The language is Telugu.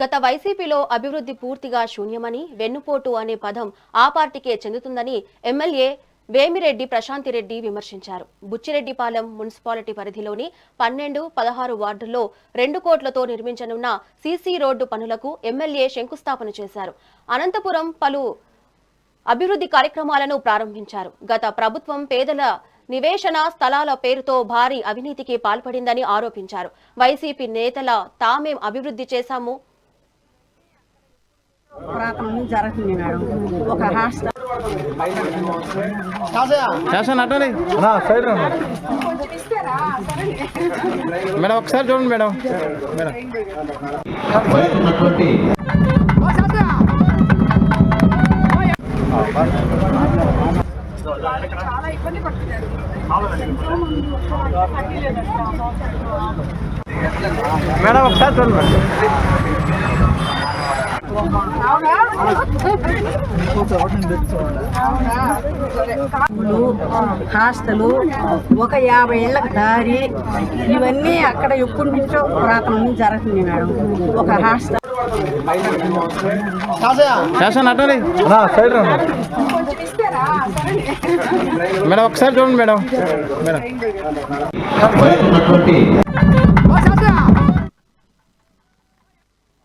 గత వైసీపీలో అభివృద్ధి పూర్తిగా శూన్యమని, వెన్నుపోటు అనే పదం ఆ పార్టీకే చెందుతుందని ఎమ్మెల్యే వేమిరెడ్డి ప్రశాంతిరెడ్డి విమర్శించారు. బుచ్చిరెడ్డిపాలెం మున్సిపాలిటీ పరిధిలోని 12, 16 వార్డుల్లో 2 కోట్లతో నిర్మించనున్న సీసీ రోడ్డు పనులకు ఎమ్మెల్యే శంకుస్థాపన చేశారు. అనంతపురం పలు అభివృద్ధి కార్యక్రమాలను ప్రారంభించారు. గత ప్రభుత్వం పేదల నివేశన స్థలాల పేరుతో భారీ అవినీతికి పాల్పడిందని ఆరోపించారు. వైసీపీ నేతల తామేం అభివృద్ధి చేశాము, పురాతనం జరుగుతుంది మేడం. ఒక హాస్టల్ మేడం ఒకసారి చూడండి మేడం. మేడం చాలా ఇబ్బంది పడుతున్నారు. మేడం ఒకసారి చూడండి మేడం. హాస్టలు, ఒక 50 ఏళ్ళకి దారి, ఇవన్నీ అక్కడ ఎప్పటి నుంచో పురాతనం జరుగుతుంది మేడం. ఒక హాస్టల్ మేడం ఒకసారి చూడండి మేడం. మేడం